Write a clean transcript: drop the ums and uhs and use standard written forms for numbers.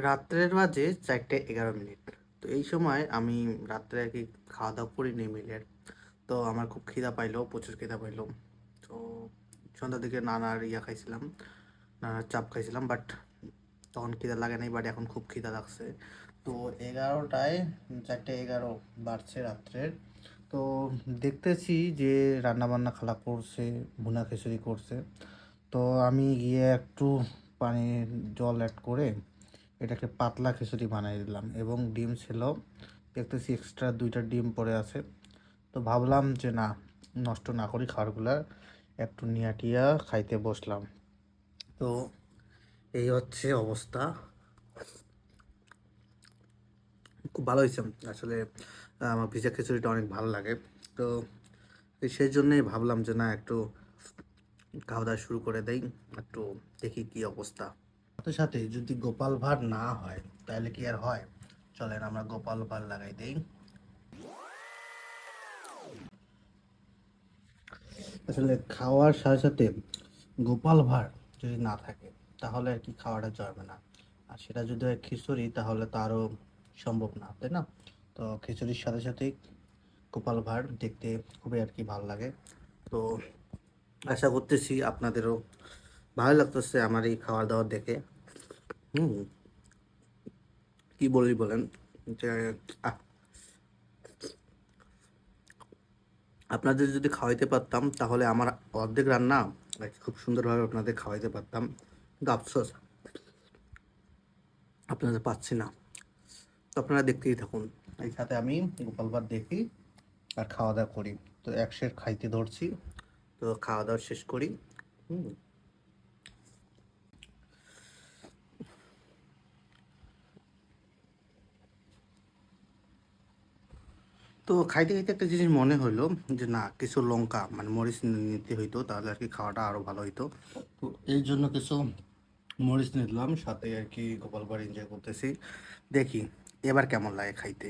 রাত্রের বাজে 4:11। তো এই সময় আমি রাত্রে আর কি খাওয়া দাওয়া করিনি মিলের। তো আমার খুব খিদা পাইলো, প্রচুর খিদা পাইলো। তো সন্ধ্যার দিকে নানার খাইছিলাম, নানার চাপ খাইছিলাম, বাট তখন খিদা লাগে নাই, বাট এখন খুব খিদা লাগছে। তো 11টায়, 4:11 বাজছে রাত্রের। তো দেখতেছি যে রান্নাবান্না খালা করছে, ভুনা খিচুড়ি করছে। তো আমি গিয়ে একটু পানির জল অ্যাড করে এটাকে পাতলা খিচুড়ি বানিয়ে দিলাম, এবং ডিম ছিল, দেখতেছি এক্সট্রা 2টা ডিম পড়ে আছে। তো ভাবলাম যে না, নষ্ট না করি খাবারগুলা, একটু নিয়া টিয়া খাইতে বসলাম। তো এই হচ্ছে অবস্থা। খুব ভালো হয়েছে আসলে। আমার ভিজা খিচুড়িটা অনেক ভালো লাগে। তো সেই জন্যই ভাবলাম যে না, একটু খাওয়া দাওয়া শুরু করে দেই, একটু দেখি কি অবস্থা। সাথে সাথে যদি গোপাল ভাঁড় না হয় তাহলে কি আর হয়? চলেন আমরা গোপাল ভাঁড় লাগাই দেই। আসলে খাওয়ার সাথে সাথে গোপাল ভাঁড় যদি না থাকে তাহলে আর কি খাওয়াটা যাবে না। আর সেটা যদি হয় খিচুড়ি, তাহলে তো আরও সম্ভব না, তাই না? তো খিচুড়ির সাথে সাথেই গোপাল ভাঁড় দেখতে খুবই আর কি ভালো লাগে। তো আশা করতেছি আপনাদেরও ভালো লাগতেছে আমার এই খাওয়া দাওয়া দেখে। হুম, কি বলি বলেন যে আহ, আপনাদের যদি খাওয়াইতে পারতাম তাহলে আমার অর্ধেক রান্না খুব সুন্দরভাবে আপনাদের খাওয়াইতে পারতাম, কিন্তু আফসোস আপনাদের পাচ্ছি না। তো আপনারা দেখতেই থাকুন, এই সাথে আমি গোপাল ভাঁড় দেখি আর খাওয়া দাওয়া করি। তো একশের খাইতে ধরছি, তো খাওয়া দাওয়া শেষ করি। হুম। তো খাইতে খাইতে একটা জিনিস মনে হলো যে না, কিছু লঙ্কা মানে মরিচ নিতে হইতো, তাহলে আর কি খাওয়াটা আরও ভালো হইতো। তো এই জন্য কিছু মরিচ নিলাম, সাথে আর কি গোপাল ভাঁড় এনজয় করতেছি। দেখি এবার কেমন লাগে খাইতে।